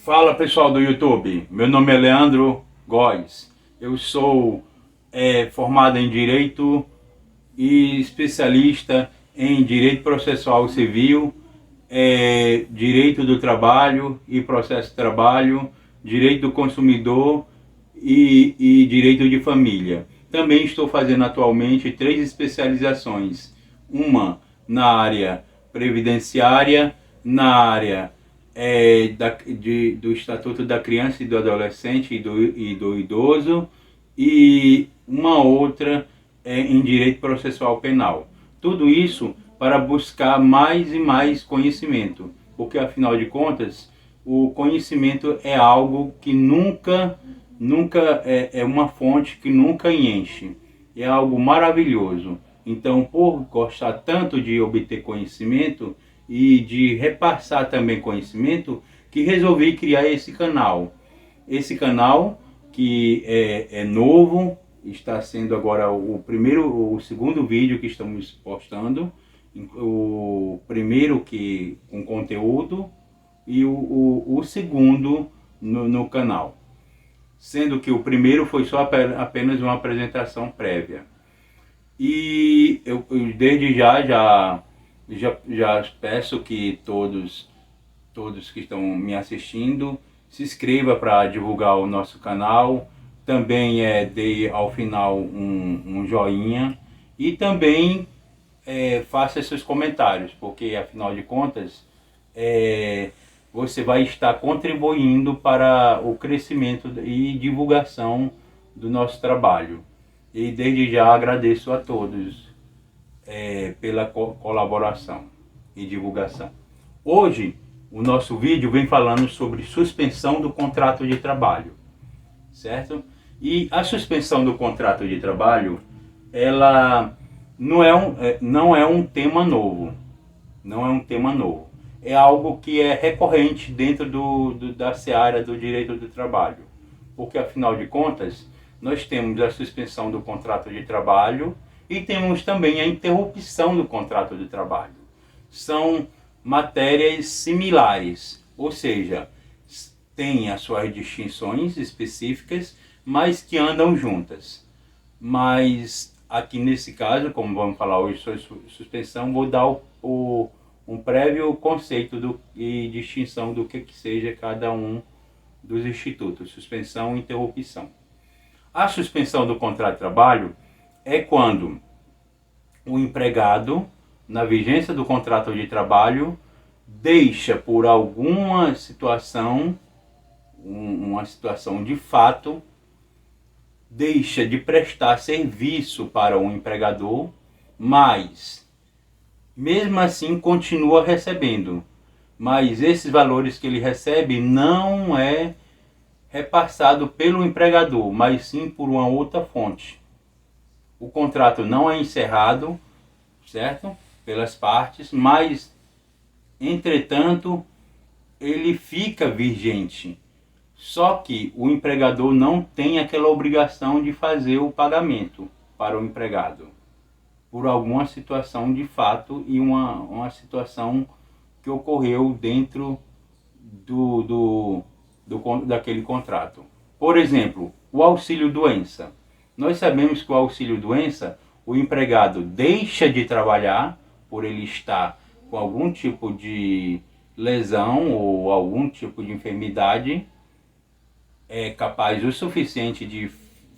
Fala pessoal do YouTube, meu nome é Leandro Góes, eu sou formado em Direito e especialista em Direito Processual Civil, Direito do Trabalho e Processo de Trabalho, Direito do Consumidor e Direito de Família. Também estou fazendo atualmente 3 especializações, uma na área previdenciária, na área do Estatuto da Criança e do Adolescente e do Idoso, e uma outra em Direito Processual Penal. Tudo isso para buscar mais e mais conhecimento, porque afinal de contas, o conhecimento é algo que nunca é uma fonte que nunca enche. É algo maravilhoso. Então, por gostar tanto de obter conhecimento e de repassar também conhecimento, que resolvi criar esse canal. Esse canal que é novo, está sendo agora o segundo vídeo que estamos postando, o primeiro que com conteúdo e o segundo no canal. Sendo que o primeiro foi só apenas uma apresentação prévia. E eu desde já peço que todos que estão me assistindo se inscreva para divulgar o nosso canal. Também dê ao final um joinha e também faça seus comentários, porque afinal de contas você vai estar contribuindo para o crescimento e divulgação do nosso trabalho. E desde já agradeço a todos pela colaboração e divulgação. Hoje o nosso vídeo vem falando sobre suspensão do contrato de trabalho, certo? E a suspensão do contrato de trabalho, ela não é um tema novo, não é um tema novo. É algo que é recorrente dentro da seara do direito do trabalho, porque afinal de contas nós temos a suspensão do contrato de trabalho e temos também a interrupção do contrato de trabalho. São matérias similares, ou seja, têm as suas distinções específicas, mas que andam juntas. Mas aqui nesse caso, como vamos falar hoje sobre suspensão, vou dar um prévio conceito e distinção do que seja cada um dos institutos, suspensão e interrupção. A suspensão do contrato de trabalho é quando o empregado, na vigência do contrato de trabalho, deixa por alguma situação, uma situação de fato, deixa de prestar serviço para o empregador, mas mesmo assim continua recebendo. Mas esses valores que ele recebe não é repassado pelo empregador, mas sim por uma outra fonte. O contrato não é encerrado, certo? Pelas partes, mas entretanto ele fica vigente. Só que o empregador não tem aquela obrigação de fazer o pagamento para o empregado, por alguma situação de fato e uma situação que ocorreu dentro daquele contrato. Por exemplo, o auxílio-doença. Nós sabemos que o auxílio-doença, o empregado deixa de trabalhar por ele estar com algum tipo de lesão ou algum tipo de enfermidade capaz o suficiente de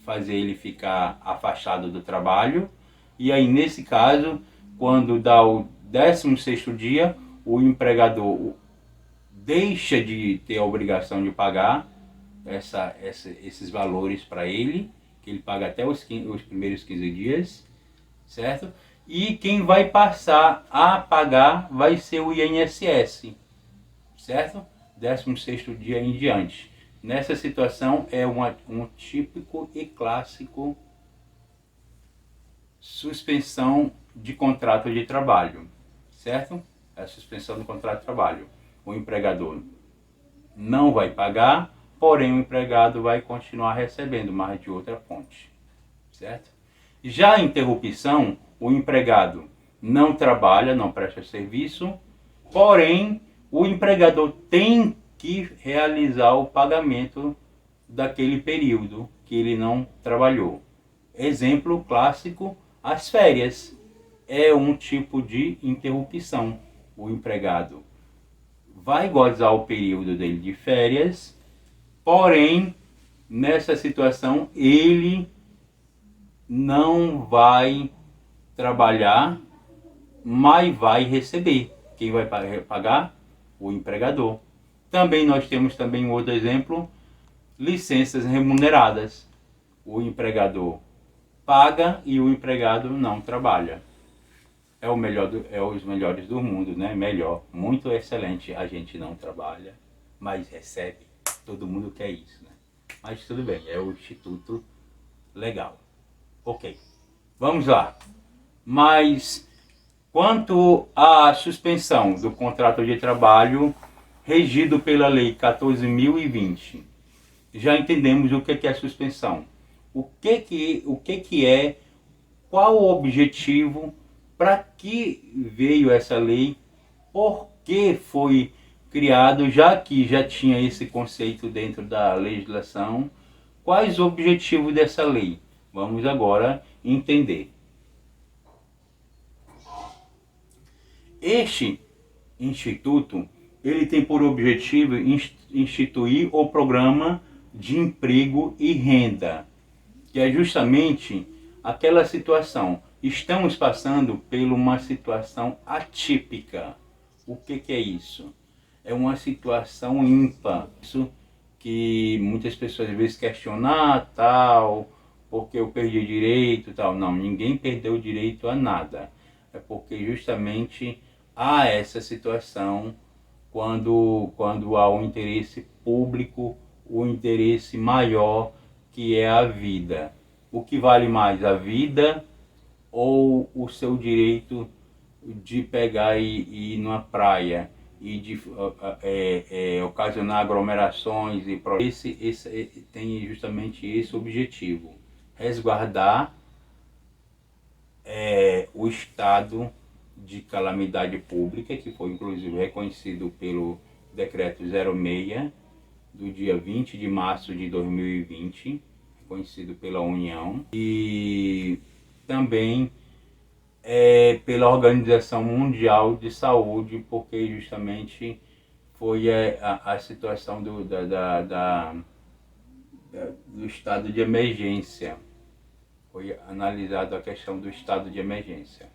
fazer ele ficar afastado do trabalho. E aí, nesse caso, quando dá o 16º dia, o empregador deixa de ter a obrigação de pagar esses valores para ele, que ele paga até os primeiros 15 dias, certo? E quem vai passar a pagar vai ser o INSS, certo? 16º dia em diante. Nessa situação é um típico e clássico suspensão de contrato de trabalho, certo? É a suspensão do contrato de trabalho. O empregador não vai pagar, porém o empregado vai continuar recebendo, mas de outra fonte, certo? Já a interrupção, o empregado não trabalha, não presta serviço, porém o empregador tem que realizar o pagamento daquele período que ele não trabalhou. Exemplo clássico, as férias. É um tipo de interrupção. O empregado vai gozar o período dele de férias, porém, nessa situação, ele não vai trabalhar, mas vai receber. Quem vai pagar? O empregador. Também nós temos também um outro exemplo, licenças remuneradas. O empregador paga e o empregado não trabalha. É o melhor é os melhores do mundo, né? Melhor, muito excelente. A gente não trabalha, mas recebe. Todo mundo quer isso, né? Mas tudo bem, é o instituto legal. Ok, vamos lá. Mas quanto à suspensão do contrato de trabalho regido pela Lei 14.020, já entendemos o que é a suspensão. O que é, qual o objetivo, para que veio essa lei, por que foi criado, já que já tinha esse conceito dentro da legislação, quais os objetivos dessa lei? Vamos agora entender. Este instituto, ele tem por objetivo instituir o programa de emprego e renda, que é justamente aquela situação. Estamos passando por uma situação atípica. O que é isso? É uma situação ímpar. Isso que muitas pessoas às vezes questionam, tal, porque eu perdi direito, tal. Não, ninguém perdeu direito a nada. É porque justamente há essa situação quando há um interesse público, o interesse maior, que é a vida. O que vale mais, a vida ou o seu direito de pegar e ir numa praia e de ocasionar aglomerações e esse tem justamente esse objetivo, resguardar o estado de calamidade pública, que foi inclusive reconhecido pelo decreto 06 do dia 20 de março de 2020, reconhecido pela União, e também pela Organização Mundial de Saúde, porque justamente foi a situação do estado de emergência. Foi analisada a questão do estado de emergência.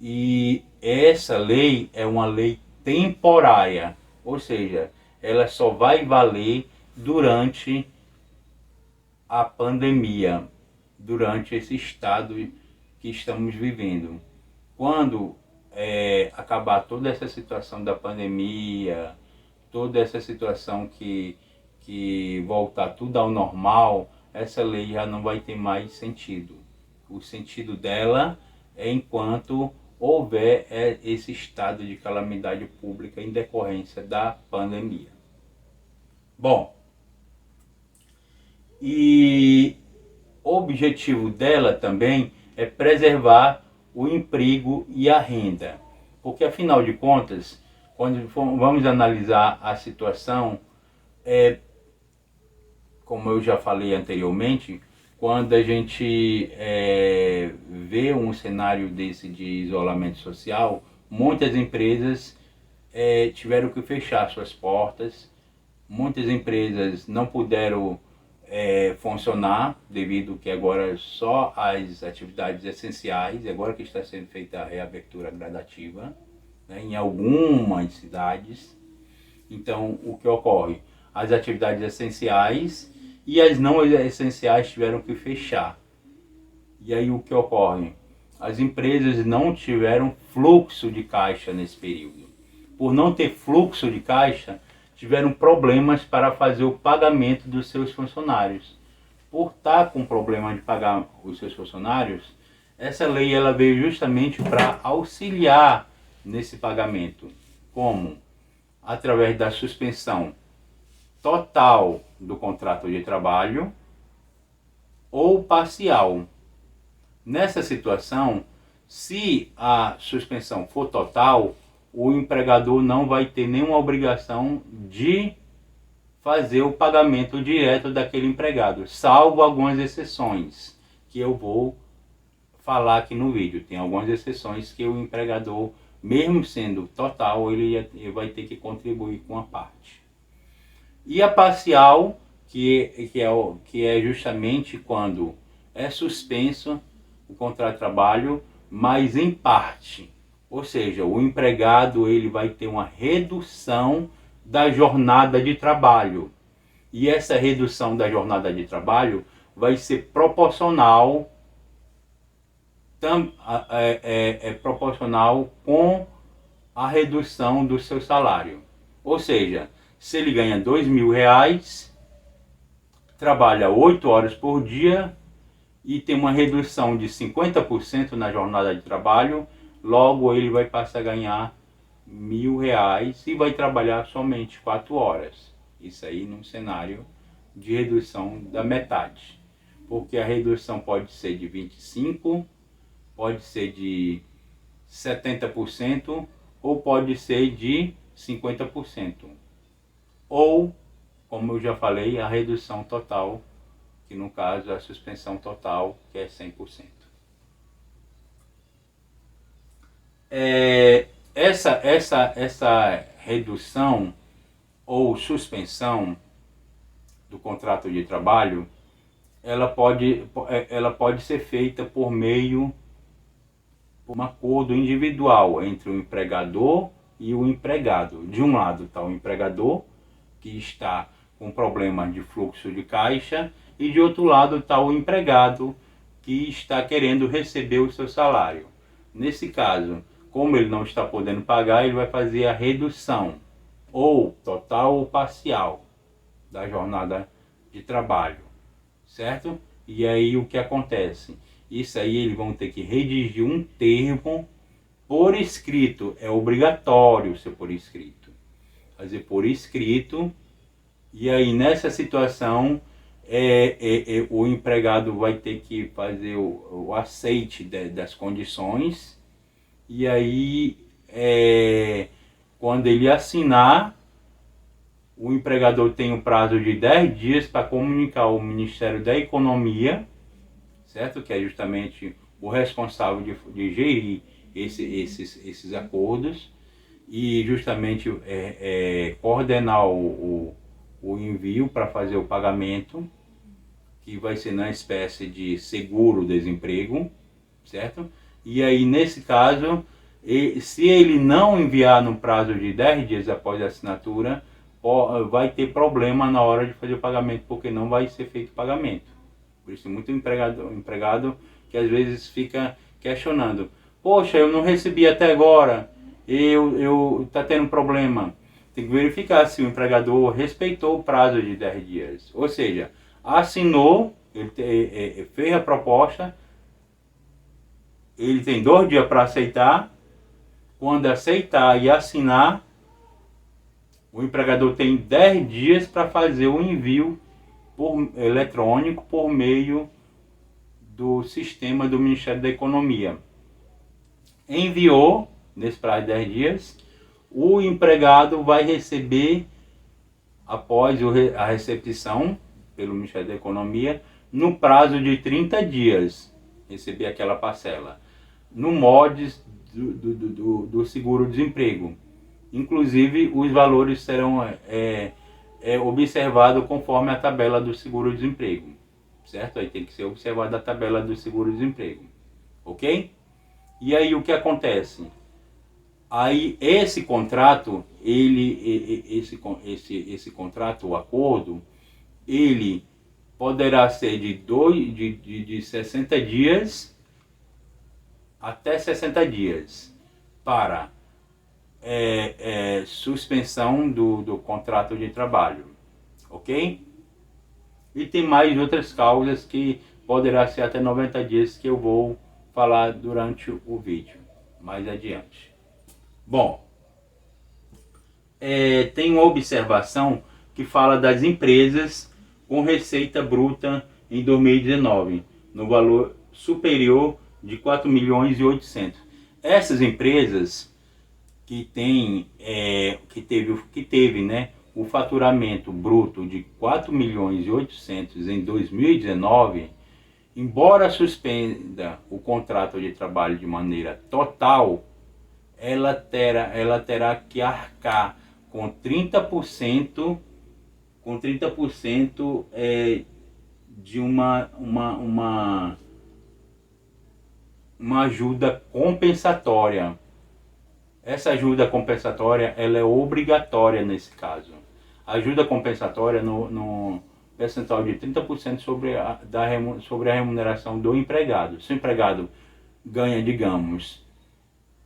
E essa lei é uma lei temporária, ou seja, ela só vai valer durante a pandemia, durante esse estado que estamos vivendo. Quando acabar toda essa situação da pandemia, toda essa situação que voltar tudo ao normal, essa lei já não vai ter mais sentido. O sentido dela é enquanto houver esse estado de calamidade pública em decorrência da pandemia. Bom, e o objetivo dela também é preservar o emprego e a renda, porque afinal de contas, quando vamos analisar a situação, como eu já falei anteriormente, quando a gente vê um cenário desse de isolamento social, muitas empresas tiveram que fechar suas portas, muitas empresas não puderam funcionar, devido que agora só as atividades essenciais, agora que está sendo feita a reabertura gradativa, né, em algumas cidades. Então, o que ocorre? As atividades essenciais e as não essenciais tiveram que fechar. E aí o que ocorre? As empresas não tiveram fluxo de caixa nesse período. Por não ter fluxo de caixa, tiveram problemas para fazer o pagamento dos seus funcionários. Por estar com problema de pagar os seus funcionários, essa lei ela veio justamente para auxiliar nesse pagamento. Como? Através da suspensão total do contrato de trabalho ou parcial. Nessa situação, se a suspensão for total, o empregador não vai ter nenhuma obrigação de fazer o pagamento direto daquele empregado, salvo algumas exceções que eu vou falar aqui no vídeo. Tem algumas exceções que o empregador, mesmo sendo total, ele vai ter que contribuir com a parte. E a parcial, que é justamente quando é suspenso o contrato de trabalho, mas em parte. Ou seja, o empregado ele vai ter uma redução da jornada de trabalho. E essa redução da jornada de trabalho vai ser proporcional, proporcional com a redução do seu salário. Ou seja, se ele ganha R$2.000, trabalha 8 horas por dia e tem uma redução de 50% na jornada de trabalho, logo ele vai passar a ganhar R$1.000 e vai trabalhar somente 4 horas. Isso aí num cenário de redução da metade. Porque a redução pode ser de 25%, pode ser de 70% ou pode ser de 50%. Ou, como eu já falei, a redução total, que no caso é a suspensão total, que é 100%. Essa redução ou suspensão do contrato de trabalho, ela pode ser feita por meio de um acordo individual entre o empregador e o empregado. De um lado está o empregador, que está com problemas de fluxo de caixa, e de outro lado está o empregado, que está querendo receber o seu salário. Nesse caso, como ele não está podendo pagar, ele vai fazer a redução, ou total ou parcial, da jornada de trabalho, certo? E aí o que acontece? Isso aí eles vão ter que redigir um termo por escrito, é obrigatório ser por escrito. Fazer por escrito, e aí nessa situação o empregado vai ter que fazer o aceite das condições, e aí quando ele assinar, o empregador tem um prazo de 10 dias para comunicar ao Ministério da Economia, certo? Que é justamente o responsável de gerir esses acordos, e justamente coordenar o envio para fazer o pagamento, que vai ser na espécie de seguro-desemprego, certo? E aí, nesse caso, se ele não enviar no prazo de 10 dias após a assinatura, vai ter problema na hora de fazer o pagamento, porque não vai ser feito o pagamento. Por isso, muito empregado que às vezes fica questionando: poxa, eu não recebi até agora, tá tendo problema. Tem que verificar se o empregador respeitou o prazo de 10 dias. Ou seja, assinou, ele fez a proposta, ele tem 2 dias para aceitar. Quando aceitar e assinar, o empregador tem 10 dias para fazer o envio eletrônico por meio do sistema do Ministério da Economia. Enviou, nesse prazo de 10 dias, o empregado vai receber, após a recepção pelo Ministério da Economia, no prazo de 30 dias, receber aquela parcela, no mods do seguro-desemprego. Inclusive, os valores serão observados conforme a tabela do seguro-desemprego, certo? Aí tem que ser observada a tabela do seguro-desemprego, ok? E aí o que acontece? Aí esse contrato, esse contrato, o acordo, ele poderá ser de 60 dias até 60 dias para suspensão do contrato de trabalho, ok? E tem mais outras causas que poderá ser até 90 dias, que eu vou falar durante o vídeo mais adiante. Bom, tem uma observação que fala das empresas com receita bruta em 2019 no valor superior de 4.800.000. Essas empresas, que teve, né, o faturamento bruto de 4 milhões e 800 em 2019, embora suspenda o contrato de trabalho de maneira total, ela terá que arcar com 30%, de uma ajuda compensatória. Essa ajuda compensatória ela é obrigatória nesse caso. A ajuda compensatória no percentual de 30% sobre a remuneração do empregado. Se o empregado ganha, digamos,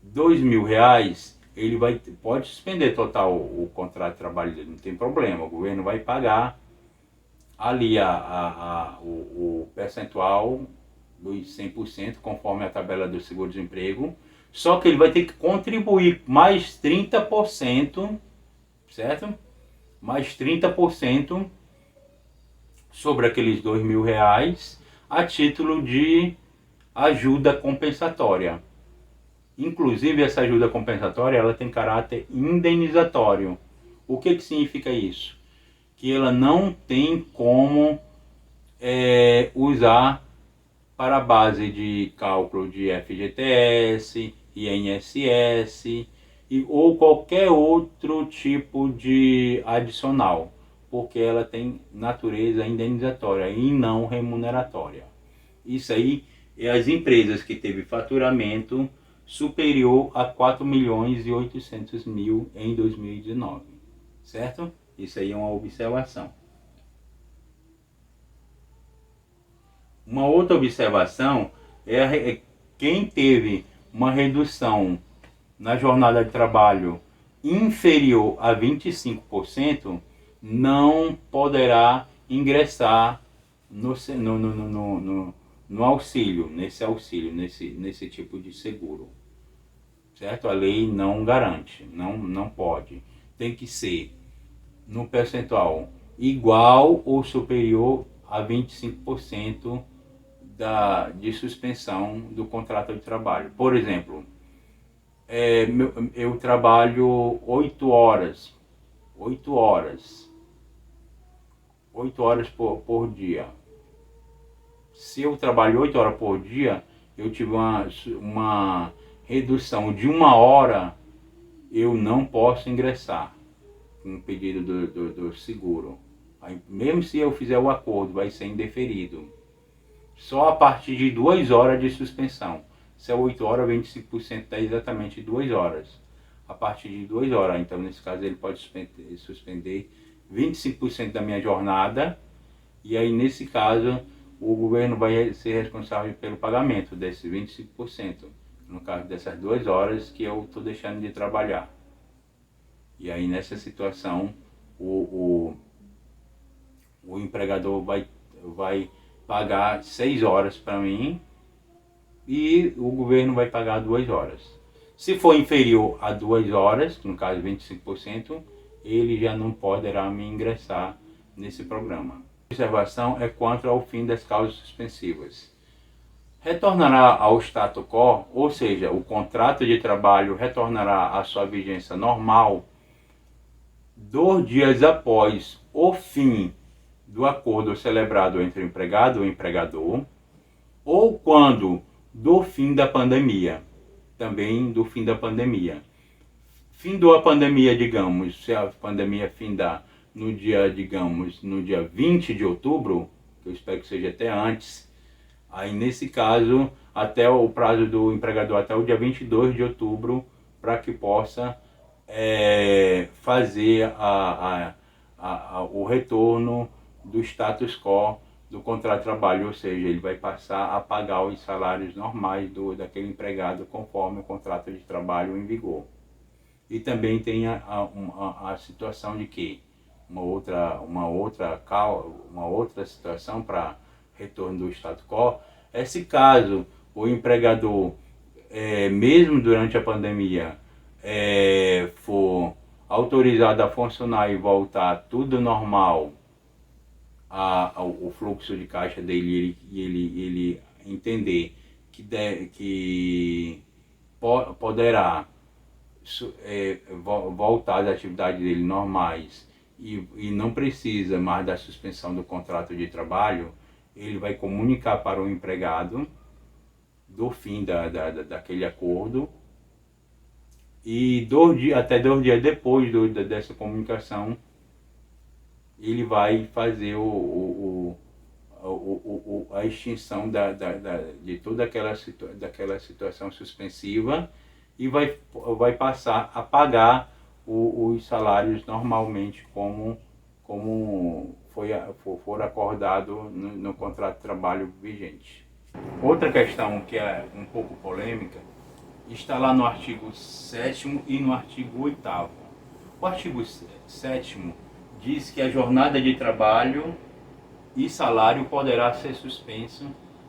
R$ 2.000, ele pode suspender total o contrato de trabalho dele, não tem problema. O governo vai pagar ali o percentual dos 100%, conforme a tabela do seguro-desemprego, só que ele vai ter que contribuir mais 30%, certo? Mais 30% sobre aqueles R$ 2.000 a título de ajuda compensatória. Inclusive, essa ajuda compensatória ela tem caráter indenizatório. O que significa isso? Que ela não tem como usar para a base de cálculo de FGTS, INSS ou qualquer outro tipo de adicional, porque ela tem natureza indenizatória e não remuneratória. Isso aí é as empresas que teve faturamento superior a 4 milhões e 800 mil em 2019, certo? Isso aí é uma observação. Uma outra observação é quem teve uma redução na jornada de trabalho inferior a 25% não poderá ingressar no auxílio, nesse tipo de seguro. Certo? A lei não garante, não pode. Tem que ser no percentual igual ou superior a 25% de suspensão do contrato de trabalho. Por exemplo, eu trabalho 8 horas por dia. Se eu trabalho 8 horas por dia, eu tive uma redução de 1 hora, eu não posso ingressar com o pedido do seguro. Aí, mesmo se eu fizer o acordo, vai ser indeferido. Só a partir de 2 horas de suspensão. Se é 8 horas, 25% dá exatamente 2 horas. A partir de 2 horas, então nesse caso ele pode suspender 25% da minha jornada. E aí nesse caso o governo vai ser responsável pelo pagamento desses 25%. No caso dessas 2 horas que eu estou deixando de trabalhar. E aí nessa situação o empregador vai pagar 6 horas para mim e o governo vai pagar 2 horas. Se for inferior a 2 horas, no caso 25%, ele já não poderá me ingressar nesse programa. A observação é quanto ao fim das causas suspensivas. Retornará ao status quo, ou seja, o contrato de trabalho retornará à sua vigência normal 2 dias após o fim do acordo celebrado entre o empregado e o empregador, ou quando do fim da pandemia, também do fim da pandemia. Findou a pandemia, digamos, se a pandemia findar no dia 20 de outubro, que eu espero que seja até antes, aí nesse caso, até o prazo do empregador até o dia 22 de outubro, para que possa fazer o retorno do status quo do contrato de trabalho, ou seja, ele vai passar a pagar os salários normais daquele empregado conforme o contrato de trabalho em vigor. E também tem a situação de que uma outra situação para retorno do status quo é se caso o empregador, mesmo durante a pandemia, for autorizado a funcionar e voltar tudo normal, o fluxo de caixa dele e ele entender que poderá voltar às atividades dele normais e não precisa mais da suspensão do contrato de trabalho, ele vai comunicar para o empregado do fim daquele acordo e até 2 dias depois dessa comunicação ele vai fazer a extinção de toda daquela situação suspensiva e vai passar a pagar os salários normalmente como for acordado no contrato de trabalho vigente. Outra questão que é um pouco polêmica está lá no artigo 7º e no artigo 8º. O artigo 7º diz que a jornada de trabalho e salário poderá ser suspenso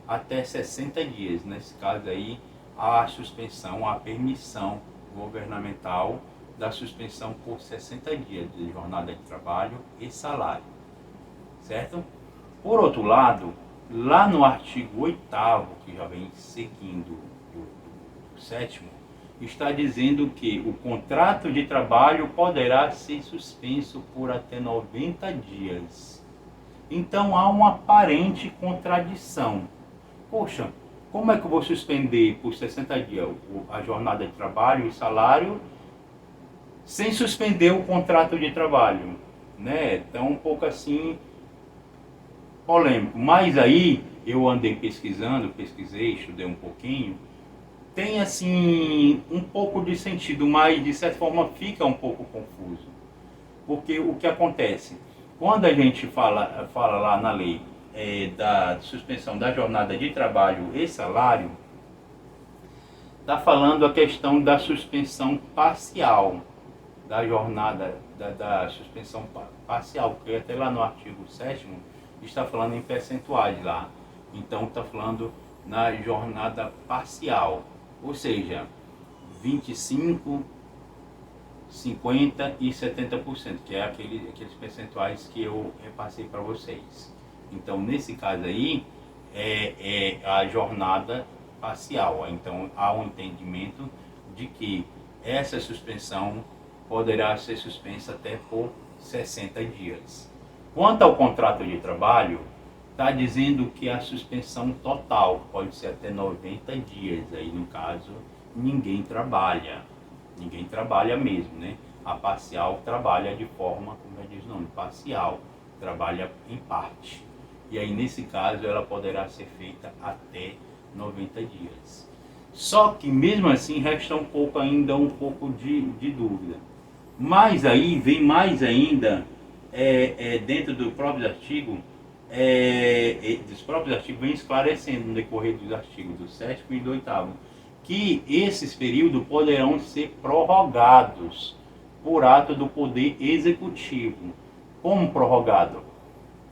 até 60 dias. Nesse caso aí, a suspensão, a permissão governamental da suspensão por 60 dias de jornada de trabalho e salário, certo? Por outro lado, lá no artigo 8º, que já vem seguindo do 7º, está dizendo que o contrato de trabalho poderá ser suspenso por até 90 dias. Então há uma aparente contradição. Poxa, como é que eu vou suspender por 60 dias a jornada de trabalho e salário sem suspender o contrato de trabalho? Né? Então um pouco assim polêmico. Mas aí eu andei pesquisei, estudei um pouquinho. Tem assim um pouco de sentido, mas de certa forma fica um pouco confuso. Porque o que acontece? Quando a gente fala lá na lei da suspensão da jornada de trabalho e salário, está falando a questão da suspensão parcial, da jornada, da suspensão parcial, porque até lá no artigo 7º está falando em percentuais lá. Então está falando na jornada parcial, ou seja, 25%, 50% e 70%, que é aqueles percentuais que eu repassei para vocês. Então, nesse caso aí, é a jornada parcial. Então, há um entendimento de que essa suspensão poderá ser suspensa até por 60 dias. Quanto ao contrato de trabalho, está dizendo que a suspensão total pode ser até 90 dias. Aí, no caso, ninguém trabalha mesmo, né? A parcial trabalha de forma, como já diz o nome, parcial, trabalha em parte. E aí, nesse caso, ela poderá ser feita até 90 dias. Só que, mesmo assim, resta um pouco de dúvida. Mas aí, vem mais ainda, dentro do próprio artigo, dos próprios artigos, vem esclarecendo no decorrer dos artigos do 7º e do 8º, que esses períodos poderão ser prorrogados por ato do Poder Executivo. Como prorrogado?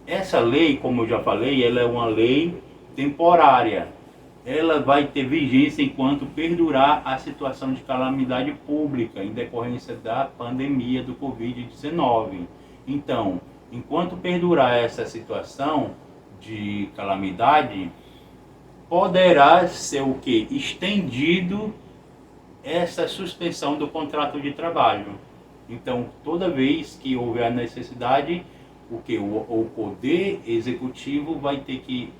Essa lei, como eu já falei, ela é uma lei temporária. Ela vai ter vigência enquanto perdurar a situação de calamidade pública em decorrência da pandemia do Covid-19. Então, enquanto perdurar essa situação de calamidade, poderá ser o que? Estendido essa suspensão do contrato de trabalho. Então, toda vez que houver a necessidade, o Poder Executivo vai ter que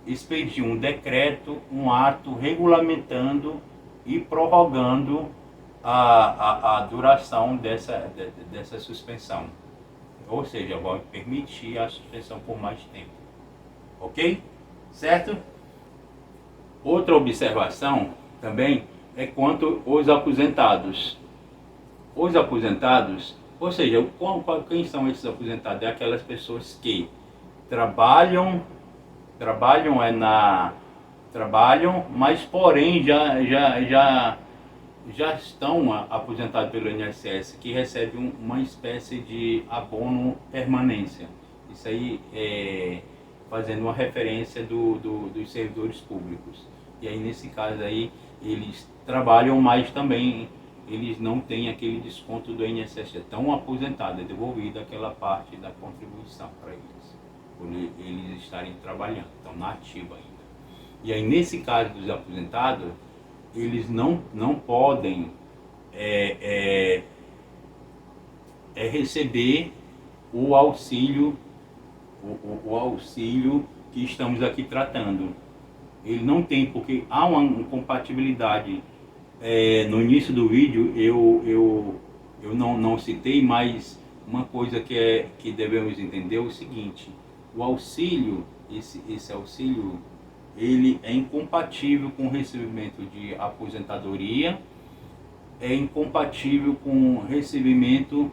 expedir um decreto, um ato regulamentando e prorrogando a duração dessa suspensão. Ou seja, vai permitir a suspensão por mais tempo. Ok? Certo? Outra observação também é quanto aos aposentados. Os aposentados, ou seja, quem são esses aposentados? É aquelas pessoas que trabalham, mas porém já estão aposentados pelo INSS, que recebem uma espécie de abono permanência. Isso aí fazendo uma referência dos servidores públicos. E aí, nesse caso aí, eles trabalham, mas também eles não têm aquele desconto do INSS. Estão aposentados, é devolvida aquela parte da contribuição para eles, por eles estarem trabalhando, estão na ativa ainda. E aí, nesse caso dos aposentados, eles não podem é, é receber o auxílio, o auxílio que estamos aqui tratando. Ele não tem, porque há uma incompatibilidade. No início do vídeo eu não citei, mas uma coisa que devemos entender é o seguinte: o auxílio, esse auxílio, ele é incompatível com o recebimento de aposentadoria, é incompatível com o recebimento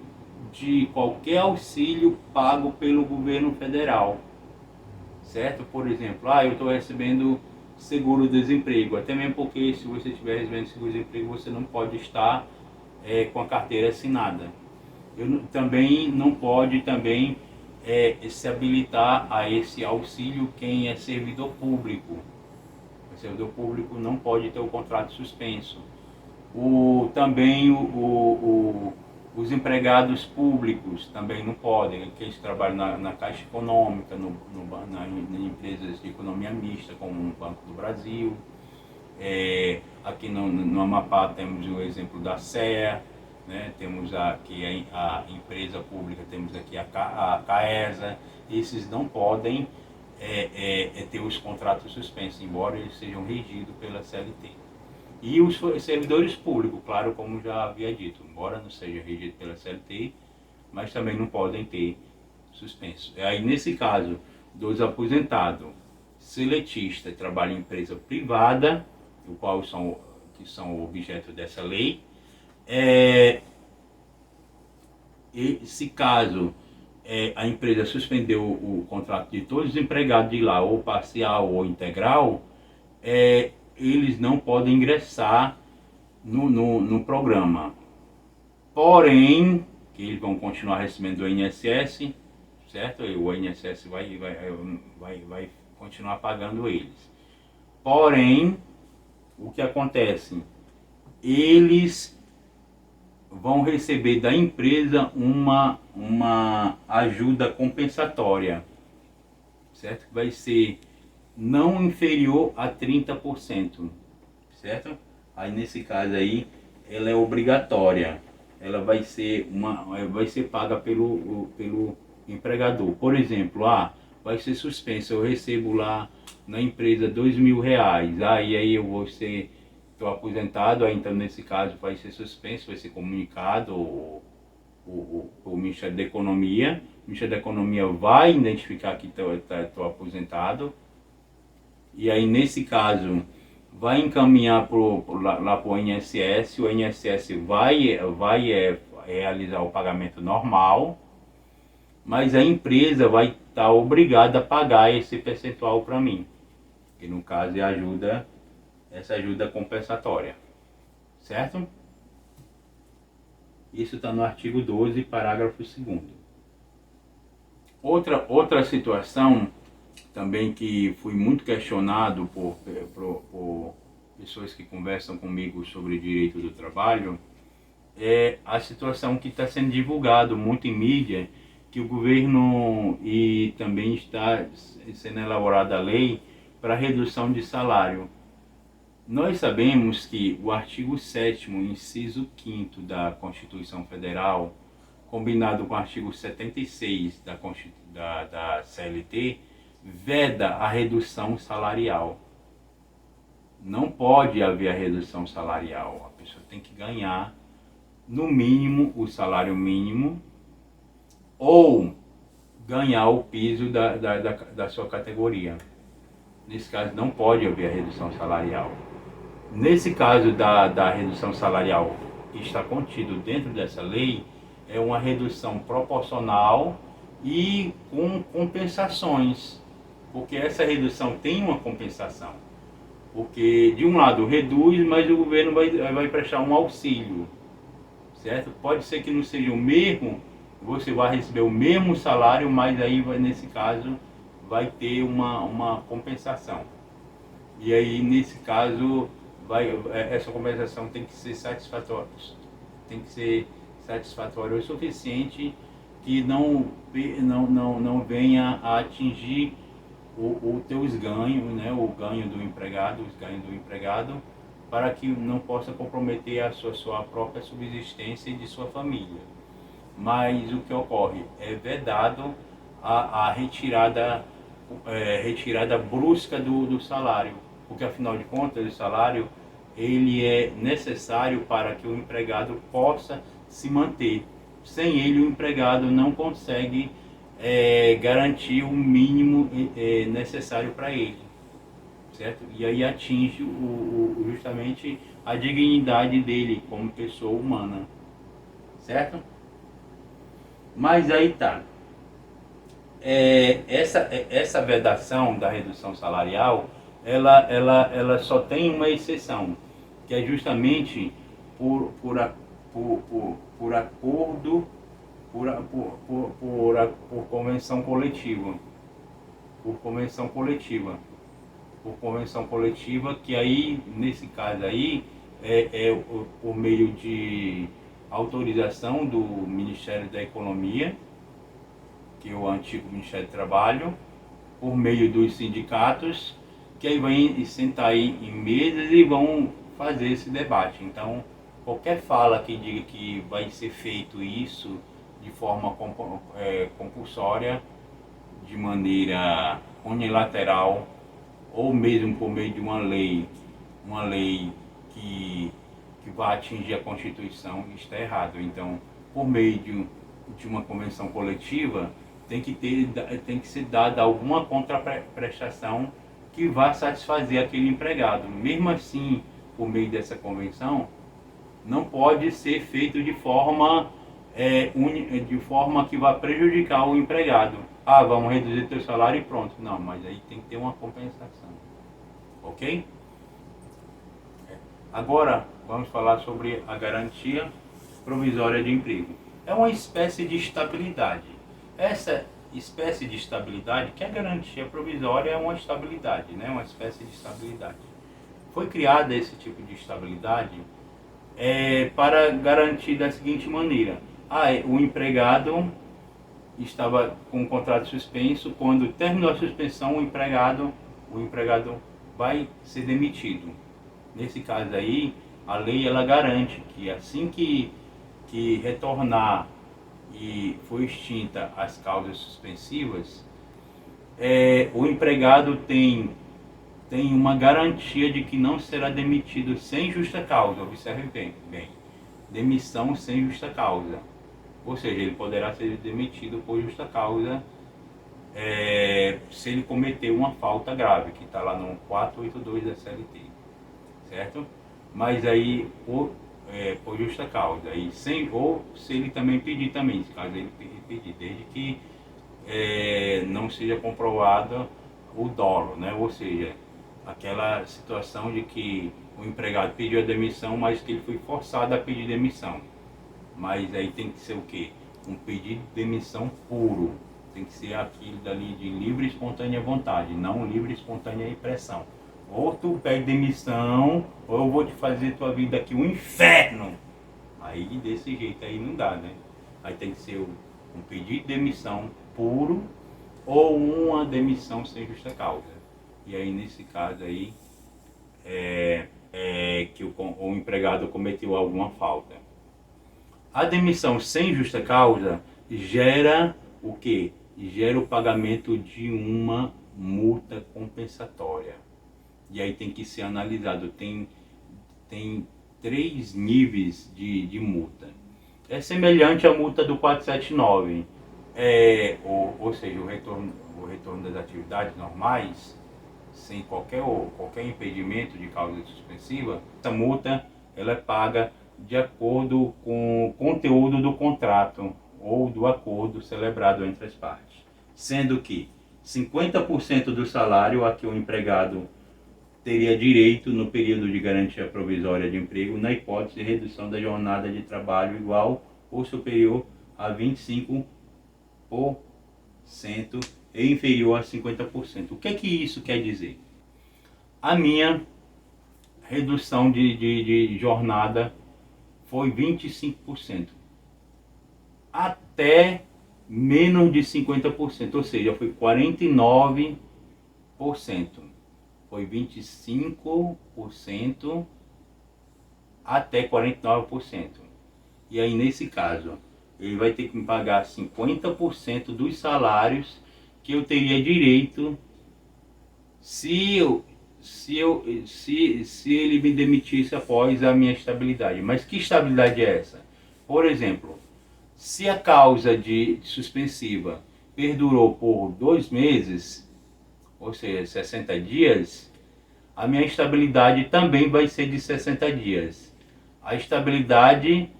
de qualquer auxílio pago pelo governo federal, certo? Por exemplo, eu estou recebendo seguro-desemprego, até mesmo porque se você estiver recebendo seguro-desemprego, você não pode estar com a carteira assinada. Também não pode também se habilitar a esse auxílio quem é servidor público. O servidor público não pode ter o contrato suspenso. Também os empregados públicos também não podem, aqueles que trabalham na Caixa Econômica, nas empresas de economia mista, como o Banco do Brasil. Aqui no Amapá temos o exemplo da SEA, né? Temos aqui a empresa pública, temos aqui a CAESA. Esses não podem ter os contratos suspensos, embora eles sejam regidos pela CLT. E os servidores públicos, claro, como já havia dito, embora não seja regido pela CLT, mas também não podem ter suspenso. Aí, nesse caso, dos aposentados, seletistas trabalham em empresa privada, o qual que são objeto dessa lei. Se caso a empresa suspendeu o contrato de todos os empregados de lá, ou parcial ou integral, eles não podem ingressar no programa. Porém, que eles vão continuar recebendo o INSS, certo? O INSS vai continuar pagando eles. Porém, o que acontece? Eles vão receber da empresa uma ajuda compensatória, certo? Vai ser não inferior a 30%, certo? Aí nesse caso aí, ela é obrigatória, ela vai ser paga pelo empregador. Por exemplo, vai ser suspenso, eu recebo lá na empresa R$ 2.000, aí eu estou aposentado, aí então nesse caso vai ser suspenso, vai ser comunicado o Ministério da Economia. O Ministério da Economia vai identificar que estou aposentado, e aí nesse caso vai encaminhar lá para o INSS, o INSS vai realizar o pagamento normal, mas a empresa vai estar obrigada a pagar esse percentual para mim, que no caso é essa ajuda compensatória, certo? Isso está no artigo 12, parágrafo 2º. Outra situação também que fui muito questionado por pessoas que conversam comigo sobre direito do trabalho, é a situação que está sendo divulgado muito em mídia, que o governo e também está sendo elaborada a lei para redução de salário. Nós sabemos que o artigo 7º, inciso 5º da Constituição Federal, combinado com o artigo 76 da CLT, veda a redução salarial. Não pode haver a redução salarial. A pessoa tem que ganhar, no mínimo, o salário mínimo ou ganhar o piso da sua categoria. Nesse caso, não pode haver a redução salarial. Nesse caso da redução salarial que está contido dentro dessa lei, é uma redução proporcional e com compensações, porque essa redução tem uma compensação, porque de um lado reduz, mas o governo vai prestar um auxílio, certo? Pode ser que não seja o mesmo, você vai receber o mesmo salário, mas aí nesse caso vai ter uma compensação, e aí nesse caso essa compensação tem que ser satisfatória, o suficiente, que não venha a atingir os teus ganhos, né? Os ganhos do empregado, para que não possa comprometer a sua própria subsistência e de sua família. Mas o que ocorre? É vedado a retirada brusca do salário, porque afinal de contas o salário ele é necessário para que o empregado possa se manter. Sem ele o empregado não consegue garantir o mínimo necessário para ele, certo? E aí atinge justamente a dignidade dele como pessoa humana, certo? Mas aí tá. Essa vedação da redução salarial, ela só tem uma exceção, que é justamente por acordo, por convenção coletiva. Por convenção coletiva. Por convenção coletiva, que aí, nesse caso aí, por meio de autorização do Ministério da Economia, que é o antigo Ministério do Trabalho, por meio dos sindicatos, que aí vão sentar aí em mesas e vão fazer esse debate. Então, qualquer fala que diga que vai ser feito isso de forma compulsória, de maneira unilateral, ou mesmo por meio de uma lei que vai atingir a Constituição, está errado. Então, por meio de uma convenção coletiva, tem que ser dada alguma contraprestação que vá satisfazer aquele empregado. Mesmo assim, por meio dessa convenção, não pode ser feito de forma que vá prejudicar o empregado. Ah, vamos reduzir teu salário e pronto. Não, mas aí tem que ter uma compensação. Ok? Agora, vamos falar sobre a garantia provisória de emprego. É uma espécie de estabilidade. Essa espécie de estabilidade, que a garantia provisória é uma estabilidade, né? Uma espécie de estabilidade. Foi criada esse tipo de estabilidade para garantir da seguinte maneira: o empregado estava com o contrato suspenso, quando terminou a suspensão, o empregado vai ser demitido. Nesse caso aí, a lei ela garante que assim que retornar e foi extinta as causas suspensivas, o empregado tem uma garantia de que não será demitido sem justa causa. Observe bem, demissão sem justa causa. Ou seja, ele poderá ser demitido por justa causa se ele cometeu uma falta grave, que está lá no 482 da CLT, certo? Mas aí por justa causa, ou se ele também pedir também, caso ele pedir, desde que não seja comprovado o dolo, né? Ou seja, aquela situação de que o empregado pediu a demissão, mas que ele foi forçado a pedir demissão. Mas aí tem que ser o quê? Um pedido de demissão puro. Tem que ser aquilo dali de livre e espontânea vontade, não livre e espontânea impressão. Ou tu pede demissão, ou eu vou te fazer tua vida aqui um inferno. Aí desse jeito aí não dá, né? Aí tem que ser um pedido de demissão puro ou uma demissão sem justa causa. E aí nesse caso aí que o empregado cometeu alguma falta. A demissão sem justa causa gera o quê? Gera o pagamento de uma multa compensatória. E aí tem que ser analisado. Tem 3 níveis de multa. É semelhante à multa do 479. Ou seja, o retorno das atividades normais, sem qualquer impedimento de causa suspensiva. Essa multa ela é paga de acordo com o conteúdo do contrato ou do acordo celebrado entre as partes, sendo que 50% do salário a que o empregado teria direito no período de garantia provisória de emprego, na hipótese de redução da jornada de trabalho igual ou superior a 25% e inferior a 50%. O que é que isso quer dizer? A minha redução de jornada foi 25%. Até menos de 50%, ou seja, foi 49%. Foi 25% até 49%. E aí, nesse caso, ele vai ter que me pagar 50% dos salários que eu teria direito se ele me demitisse após a minha estabilidade. Mas que estabilidade é essa? Por exemplo, se a causa de suspensiva perdurou por 2 meses, ou seja, 60 dias, a minha estabilidade também vai ser de 60 dias. A estabilidade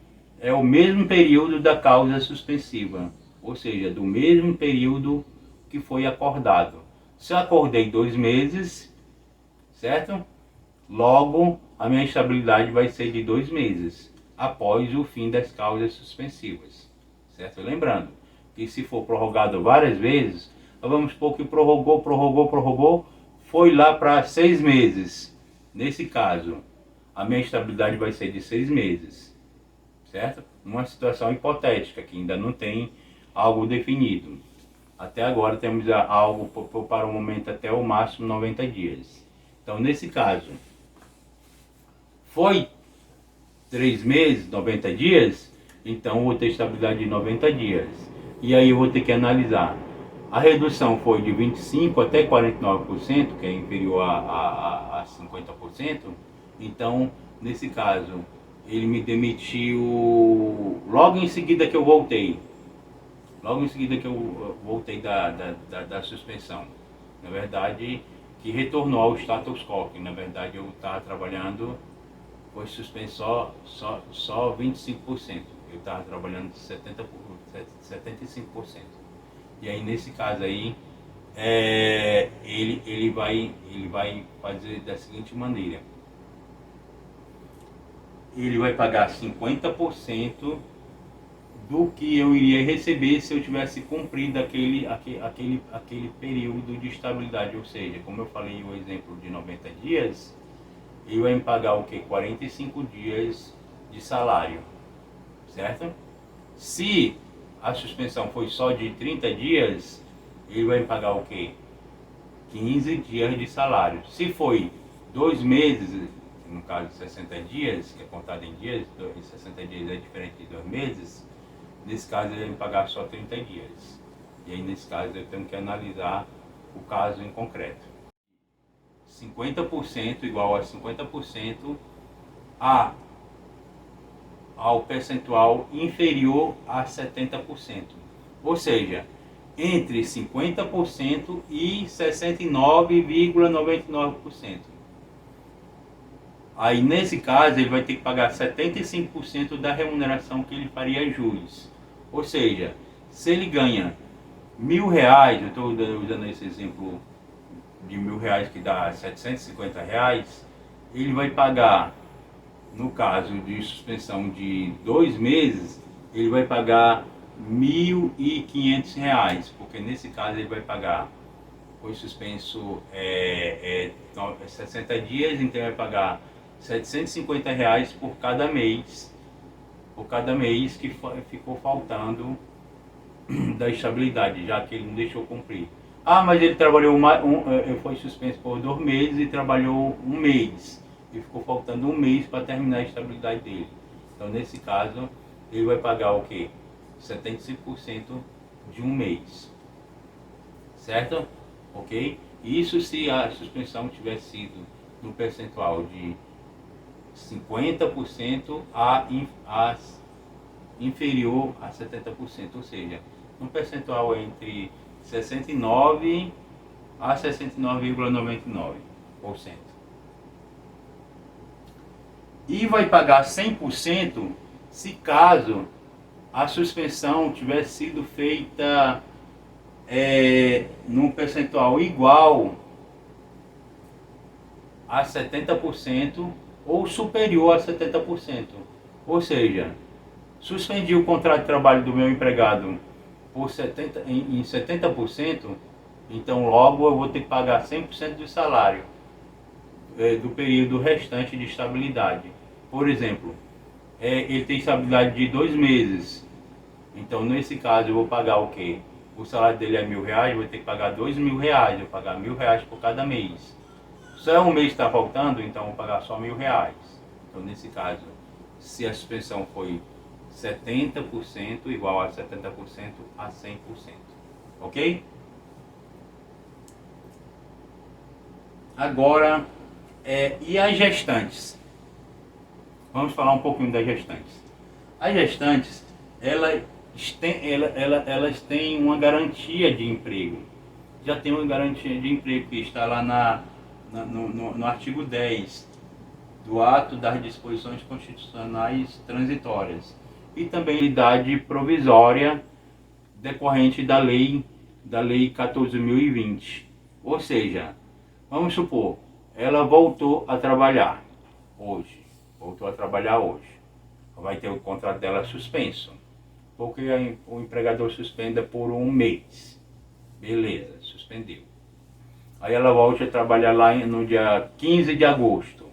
é o mesmo período da causa suspensiva, ou seja, do mesmo período que foi acordado. Se eu acordei 2 meses, certo? Logo, a minha estabilidade vai ser de 2 meses, após o fim das causas suspensivas, certo? Lembrando que se for prorrogado várias vezes, vamos supor que prorrogou, foi lá para 6 meses. Nesse caso, a minha estabilidade vai ser de 6 meses, certo? Uma situação hipotética, que ainda não tem algo definido. Até agora temos algo para o momento até o máximo 90 dias. Então, nesse caso, foi 3 meses, 90 dias, então eu vou ter estabilidade de 90 dias. E aí eu vou ter que analisar. A redução foi de 25% até 49%, que é inferior a 50%. Então, nesse caso, ele me demitiu logo em seguida que eu voltei. Logo em seguida que eu voltei da suspensão. Na verdade, que retornou ao status quo, que na verdade eu estava trabalhando, foi suspenso só 25%. Eu estava trabalhando 75%. E aí nesse caso aí, ele vai fazer da seguinte maneira. Ele vai pagar 50% do que eu iria receber se eu tivesse cumprido aquele período de estabilidade. Ou seja, como eu falei o exemplo de 90 dias, ele vai me pagar o que? 45 dias de salário, certo? Se a suspensão foi só de 30 dias, ele vai me pagar o que? 15 dias de salário. Se foi 2 meses, no caso 60 dias, que é contado em dias, 60 dias é diferente de 2 meses, nesse caso ele vai me pagar só 30 dias. E aí nesse caso eu tenho que analisar o caso em concreto. 50% igual a 50% ao percentual inferior a 70%. Ou seja, entre 50% e 69,99%. Aí nesse caso ele vai ter que pagar 75% da remuneração que ele faria jus. Ou seja, se ele ganha R$ 1.000, eu estou usando esse exemplo de R$ 1.000 que dá R$ 750, ele vai pagar, no caso de suspensão de 2 meses, ele vai pagar R$ 1.500, porque nesse caso ele vai pagar, foi suspenso 60 dias, então ele vai pagar R$ 750 por cada mês que ficou faltando da estabilidade, já que ele não deixou cumprir. Ah, mas ele trabalhou foi suspenso por 2 meses e trabalhou 1 mês. E ficou faltando 1 mês para terminar a estabilidade dele. Então, nesse caso, ele vai pagar o quê? 75% de 1 mês. Certo? Ok? Isso se a suspensão tivesse sido no percentual de 50% inferior a 70%, ou seja, um percentual entre 69% a 69,99%. E vai pagar 100% se caso a suspensão tivesse sido feita num percentual igual a 70% ou superior a 70%. Ou seja, suspendi o contrato de trabalho do meu empregado em 70%, então logo eu vou ter que pagar 100% do salário do período restante de estabilidade. Por exemplo, ele tem estabilidade de 2 meses, então nesse caso eu vou pagar o quê? O salário dele é R$ 1.000, eu vou ter que pagar R$ 2.000, eu vou pagar R$ 1.000 por cada mês. Se é um mês que está faltando, então eu vou pagar só R$ 1.000. Então nesse caso se a suspensão foi 70% igual a 70% a 100%. Ok? Agora, e as gestantes? Vamos falar um pouquinho das gestantes. As gestantes, elas têm uma garantia de emprego. Já tem uma garantia de emprego que está lá no artigo 10 do ato das disposições constitucionais transitórias. E também idade provisória decorrente da lei 14.020. Ou seja, vamos supor, ela voltou a trabalhar hoje. Vai ter o contrato dela suspenso. Porque o empregador suspenda por um mês. Beleza, suspendeu. Aí ela volta a trabalhar lá no dia 15 de agosto.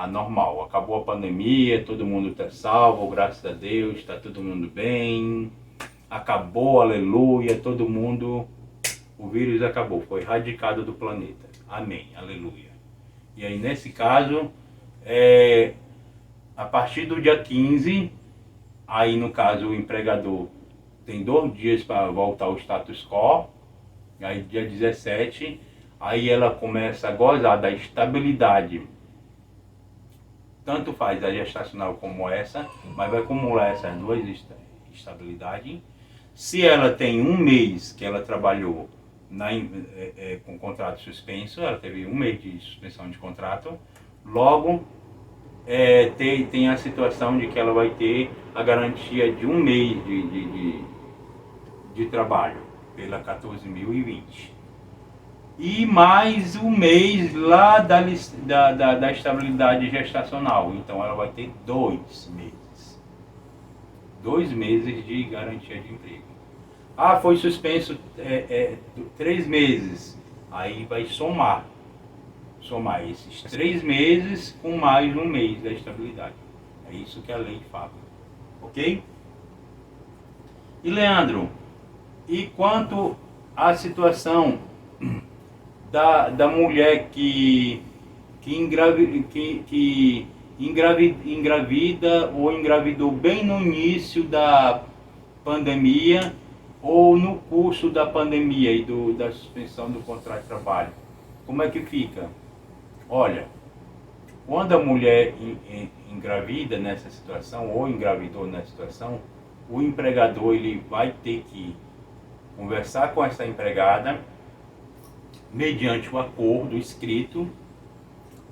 Normal, acabou a pandemia, todo mundo está salvo, graças a Deus, está todo mundo bem. Acabou, aleluia, todo mundo, o vírus acabou, foi erradicado do planeta. Amém, aleluia. E aí nesse caso, a partir do dia 15, aí no caso o empregador tem 2 dias para voltar ao status quo, aí dia 17, aí ela começa a gozar da estabilidade, tanto faz a gestacional como essa, mas vai acumular essas 2 estabilidades. Se ela tem um mês que ela trabalhou com contrato suspenso, ela teve um mês de suspensão de contrato, logo tem a situação de que ela vai ter a garantia de um mês de trabalho pela 14.020. E mais um mês lá da estabilidade gestacional. Então ela vai ter 2 meses. 2 meses de garantia de emprego. Foi suspenso 3 meses. Aí vai somar esses 3 meses com mais um mês da estabilidade. É isso que a lei fala. Ok? E Leandro, e quanto à situação da mulher que engravida ou engravidou bem no início da pandemia ou no curso da pandemia e da suspensão do contrato de trabalho? Como é que fica? Olha, quando a mulher engravida nessa situação ou engravidou nessa situação, o empregador ele vai ter que conversar com essa empregada mediante o acordo escrito,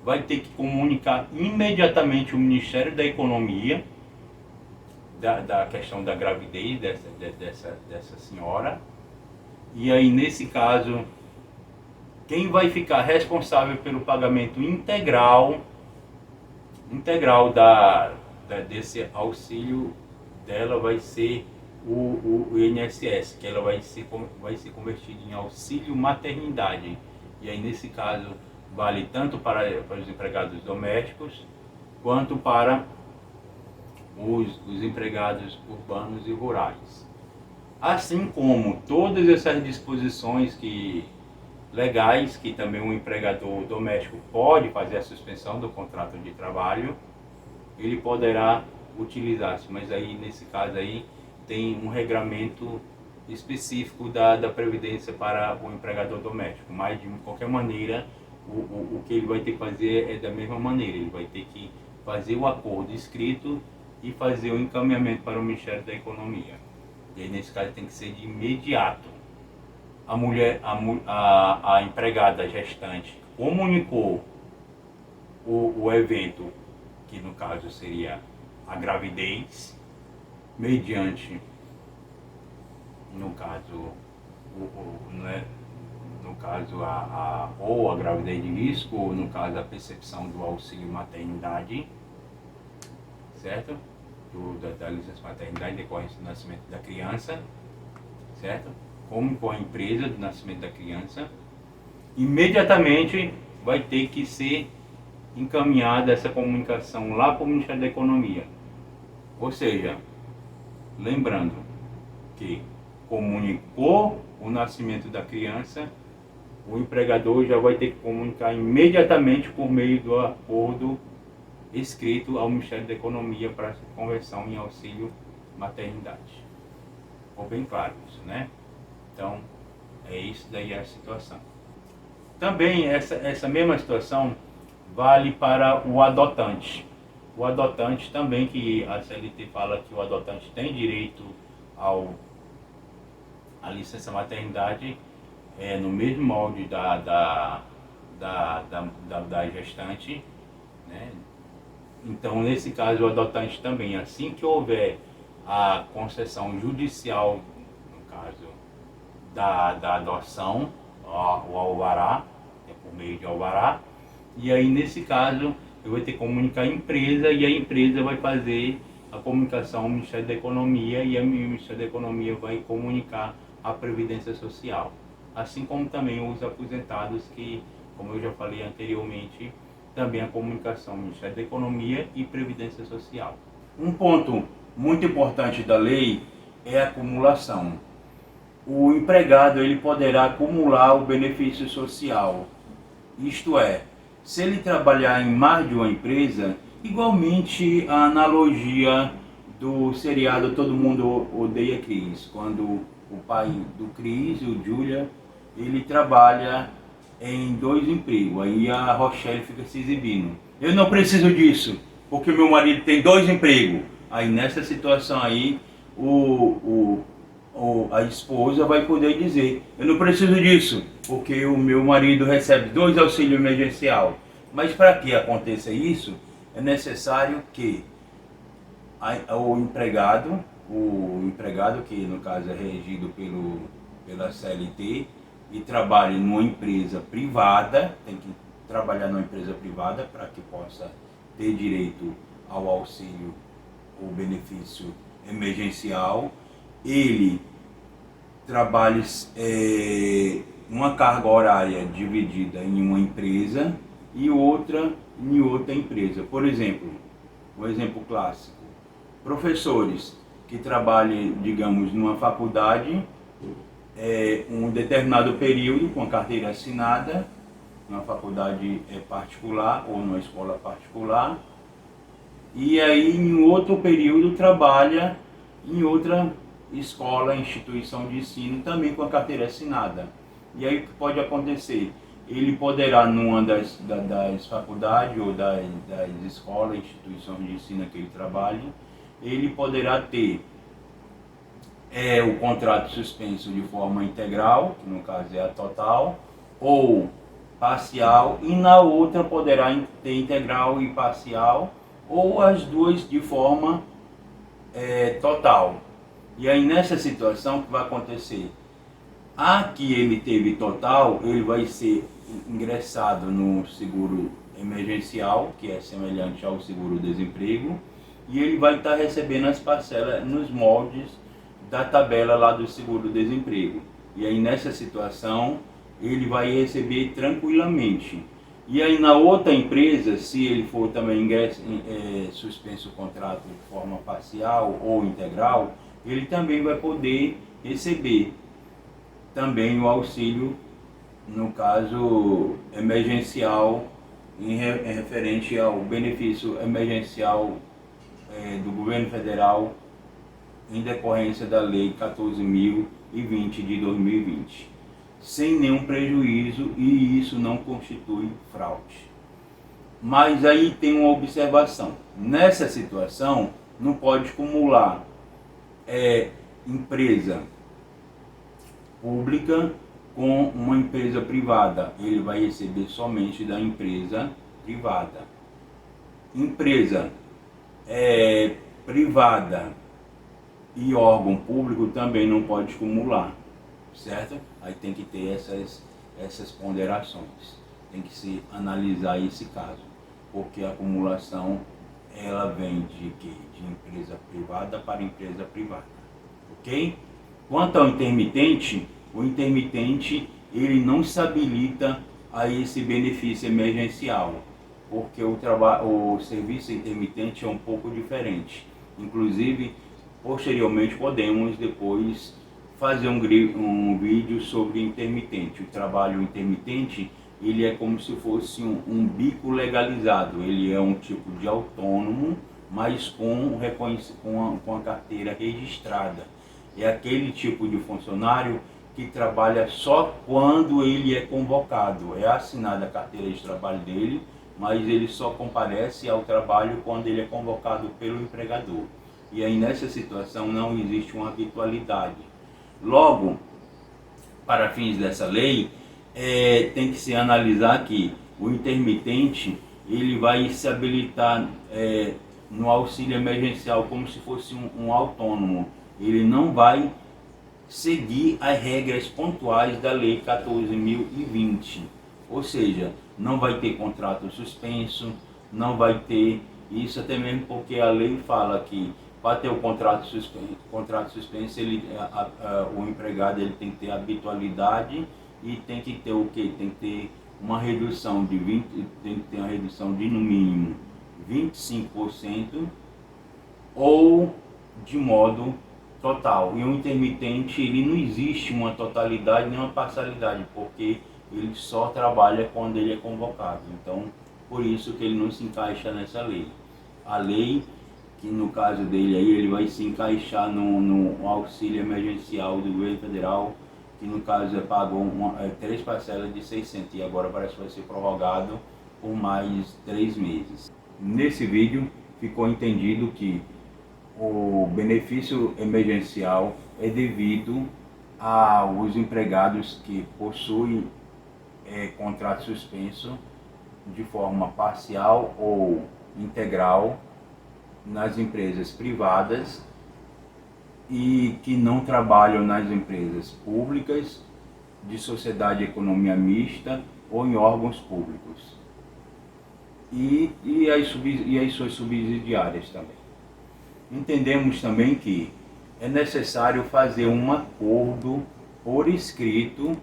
vai ter que comunicar imediatamente o Ministério da Economia da questão da gravidez dessa senhora. E aí, nesse caso, quem vai ficar responsável pelo pagamento integral desse auxílio dela vai ser o INSS, que ela vai ser convertido em auxílio maternidade. E aí nesse caso vale tanto para os empregados domésticos quanto para os empregados urbanos e rurais. Assim como todas essas disposições legais que também um empregador doméstico pode fazer a suspensão do contrato de trabalho, ele poderá utilizar-se, mas aí nesse caso aí tem um regramento específico da Previdência para o empregador doméstico, mas de qualquer maneira o que ele vai ter que fazer é da mesma maneira, ele vai ter que fazer o acordo escrito e fazer o encaminhamento para o Ministério da Economia. E aí nesse caso tem que ser de imediato. A empregada gestante comunicou o evento, que no caso seria a gravidez, mediante, no caso, ou a gravidez de risco, ou no caso a percepção do auxílio maternidade, certo? Da licença maternidade decorrente do nascimento da criança, certo? Como com a empresa do nascimento da criança, imediatamente vai ter que ser encaminhada essa comunicação lá para o Ministério da Economia. Ou seja, lembrando que comunicou o nascimento da criança, o empregador já vai ter que comunicar imediatamente por meio do acordo escrito ao Ministério da Economia para essa conversão em auxílio maternidade. Ficou bem claro isso, né? Então, é isso daí a situação. Também essa mesma situação vale para o adotante. O adotante também, que a CLT fala que o adotante tem direito à licença maternidade, no mesmo molde da gestante, né? Então, nesse caso, o adotante também, assim que houver a concessão judicial, no caso da adoção, o alvará, por meio de alvará, e aí nesse caso eu vou ter que comunicar a empresa, e a empresa vai fazer a comunicação ao Ministério da Economia, e o Ministério da Economia vai comunicar à Previdência Social. Assim como também os aposentados, que, como eu já falei anteriormente, também a comunicação ao Ministério da Economia e Previdência Social. Um ponto muito importante da lei é a acumulação. O empregado ele poderá acumular o benefício social, isto é, se ele trabalhar em mais de uma empresa, igualmente a analogia do seriado Todo Mundo Odeia Chris, quando o pai do Chris, o Julia, ele trabalha em 2 empregos, aí a Rochelle fica se exibindo. Eu não preciso disso, porque meu marido tem 2 empregos. Aí nessa situação aí, a esposa vai poder dizer: eu não preciso disso, porque o meu marido recebe 2 auxílios emergencial. Mas para que aconteça isso, é necessário que o empregado, que no caso é regido pela CLT, e trabalhe numa empresa privada, tem que trabalhar numa empresa privada para que possa ter direito ao auxílio ou benefício emergencial. Ele trabalha uma carga horária dividida em uma empresa e outra em outra empresa. Por exemplo, um exemplo clássico, professores que trabalhem, digamos, numa faculdade, um determinado período com a carteira assinada, numa faculdade particular ou numa escola particular, e aí em outro período trabalha em outra escola, instituição de ensino, também com a carteira assinada. E aí o que pode acontecer? Ele poderá, numa das faculdades ou das escolas, instituições de ensino que ele trabalhe, ele poderá ter o contrato suspenso de forma integral, que no caso é a total, ou parcial, e na outra poderá ter integral e parcial, ou as duas de forma total. E aí nessa situação o que vai acontecer? Aqui ele teve total, ele vai ser ingressado no seguro emergencial, que é semelhante ao seguro-desemprego, e ele vai estar recebendo as parcelas nos moldes da tabela lá do seguro-desemprego. E aí nessa situação ele vai receber tranquilamente. E aí na outra empresa, se ele for também suspenso o contrato de forma parcial ou integral, ele também vai poder receber também o auxílio, no caso emergencial, em referente ao benefício emergencial do governo federal, em decorrência da Lei 14.020 de 2020, sem nenhum prejuízo, e isso não constitui fraude. Mas aí tem uma observação: nessa situação não pode acumular empresa pública com uma empresa privada. Ele vai receber somente da empresa privada. Empresa privada e órgão público também não pode acumular, certo? Aí tem que ter essas ponderações, tem que se analisar esse caso, porque a acumulação ela vem de empresa privada para empresa privada, ok? Quanto ao intermitente, o intermitente ele não se habilita a esse benefício emergencial, porque o serviço intermitente é um pouco diferente. Inclusive, posteriormente podemos depois fazer um vídeo sobre intermitente. O trabalho intermitente ele é como se fosse um bico legalizado. Ele é um tipo de autônomo, mas com a carteira registrada. É aquele tipo de funcionário que trabalha só quando ele é convocado. É assinada a carteira de trabalho dele, mas ele só comparece ao trabalho quando ele é convocado pelo empregador. E aí nessa situação não existe uma habitualidade. Logo, para fins dessa lei, tem que se analisar que o intermitente ele vai se habilitar no auxílio emergencial como se fosse um autônomo. Ele não vai seguir as regras pontuais da Lei 14.020, ou seja, não vai ter contrato suspenso, não vai ter isso, até mesmo porque a lei fala que para ter o contrato suspenso o empregado ele tem que ter habitualidade e tem que ter o quê? Tem que ter uma redução de no mínimo 25% ou de modo total. E o intermitente, ele não existe uma totalidade nem uma parcialidade, porque ele só trabalha quando ele é convocado. Então, por isso que ele não se encaixa nessa lei. A lei, que no caso dele aí, ele vai se encaixar no auxílio emergencial do governo federal, que no caso pagou 3 parcelas de 600 e agora parece que vai ser prorrogado por mais 3 meses. Nesse vídeo ficou entendido que o benefício emergencial é devido aos empregados que possuem contrato suspenso de forma parcial ou integral nas empresas privadas e que não trabalham nas empresas públicas, de sociedade de economia mista ou em órgãos públicos. E as suas subsidiárias também. Entendemos também que é necessário fazer um acordo por escrito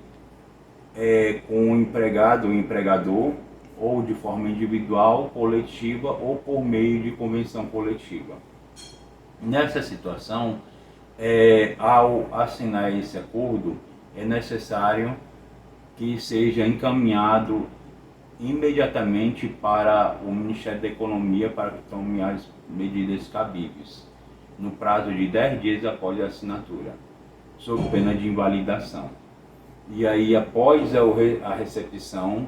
com o empregado ou empregador, ou de forma individual, coletiva ou por meio de convenção coletiva. Nessa situação, ao assinar esse acordo, é necessário que seja encaminhado imediatamente para o Ministério da Economia para que tome as medidas cabíveis, no prazo de 10 dias após a assinatura, sob pena de invalidação. E aí, após a recepção,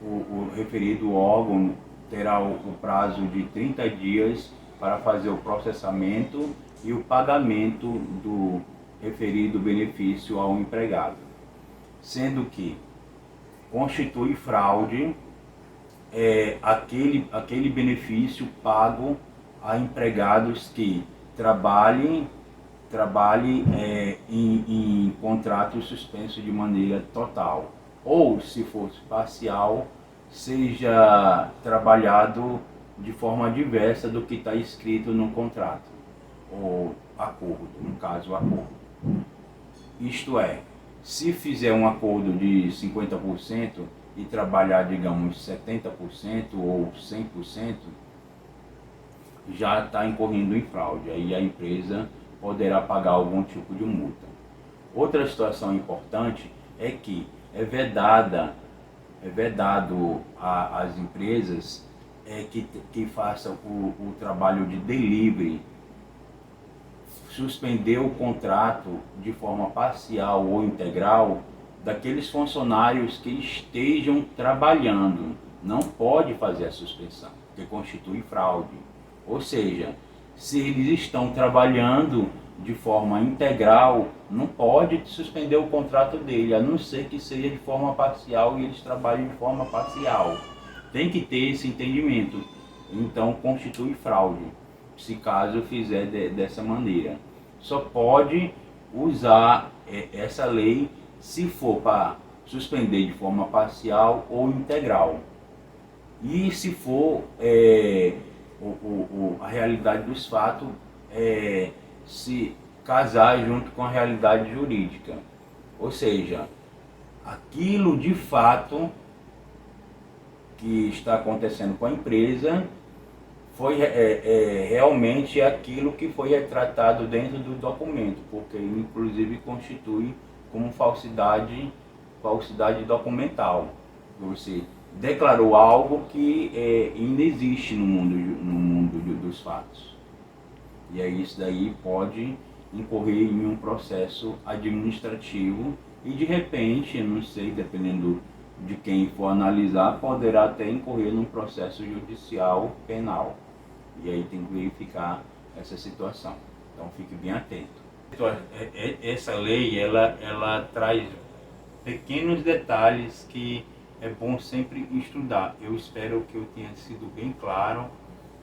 o referido órgão terá o prazo de 30 dias para fazer o processamento e o pagamento do referido benefício ao empregado, sendo que constitui fraude aquele benefício pago a empregados que trabalhem em contrato suspenso de maneira total, ou se fosse parcial, seja trabalhado de forma diversa do que está escrito no contrato, ou acordo, no caso acordo. Isto é, se fizer um acordo de 50% e trabalhar, digamos, 70% ou 100%, já está incorrendo em fraude. Aí a empresa poderá pagar algum tipo de multa. Outra situação importante é que é vedado às empresas que façam o trabalho de delivery, suspender o contrato de forma parcial ou integral daqueles funcionários que estejam trabalhando. Não pode fazer a suspensão, porque constitui fraude. Ou seja, se eles estão trabalhando de forma integral, não pode suspender o contrato dele, a não ser que seja de forma parcial e eles trabalhem de forma parcial. Tem que ter esse entendimento. Então constitui fraude, se caso fizer dessa maneira. Só pode usar essa lei se for para suspender de forma parcial ou integral. E se for a realidade dos fatos, se casar junto com a realidade jurídica. Ou seja, aquilo de fato que está acontecendo com a empresa foi realmente aquilo que foi retratado dentro do documento, porque inclusive constitui como falsidade falsidade documental. Você declarou algo que ainda existe no mundo dos fatos. E aí isso daí pode incorrer em um processo administrativo e de repente, eu não sei, dependendo de quem for analisar, poderá até incorrer num processo judicial penal. E aí tem que verificar essa situação. Então fique bem atento. Essa lei, ela traz pequenos detalhes que é bom sempre estudar. Eu espero que eu tenha sido bem claro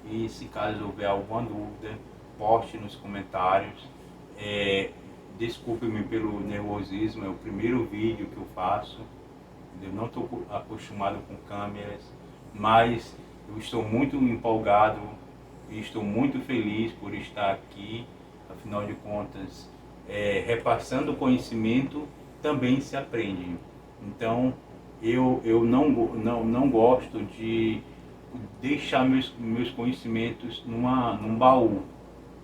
e se caso houver alguma dúvida, poste nos comentários. Desculpe-me pelo nervosismo, é o primeiro vídeo que eu faço. Eu não estou acostumado com câmeras, mas eu estou muito empolgado e estou muito feliz por estar aqui. Afinal de contas, repassando conhecimento também se aprende. Então, eu não gosto de deixar meus conhecimentos num baú.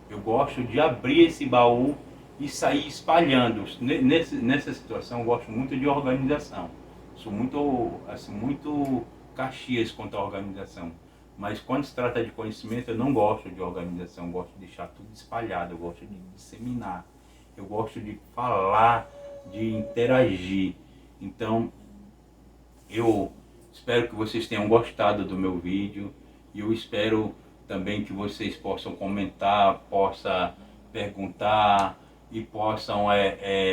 Eu gosto de abrir esse baú e sair espalhando. Nessa situação, eu gosto muito de organização. Sou muito Caxias quanto à organização. Mas quando se trata de conhecimento, eu não gosto de organização. Eu gosto de deixar tudo espalhado. Eu gosto de disseminar. Eu gosto de falar, de interagir. Então, eu espero que vocês tenham gostado do meu vídeo. E eu espero também que vocês possam comentar, possam perguntar e possam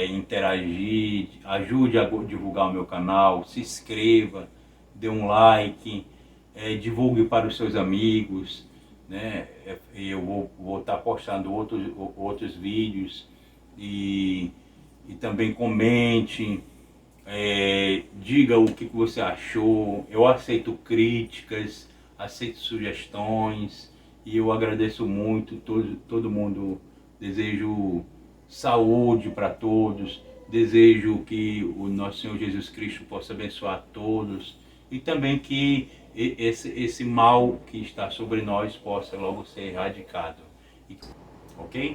interagir. Ajude a divulgar o meu canal, se inscreva, dê um like, divulgue para os seus amigos, né? Eu vou estar postando outros vídeos e também comente, diga o que você achou. Eu aceito críticas, aceito sugestões e eu agradeço muito todo mundo. Desejo saúde para todos, desejo que o nosso Senhor Jesus Cristo possa abençoar todos e também que esse mal que está sobre nós possa logo ser erradicado. Ok?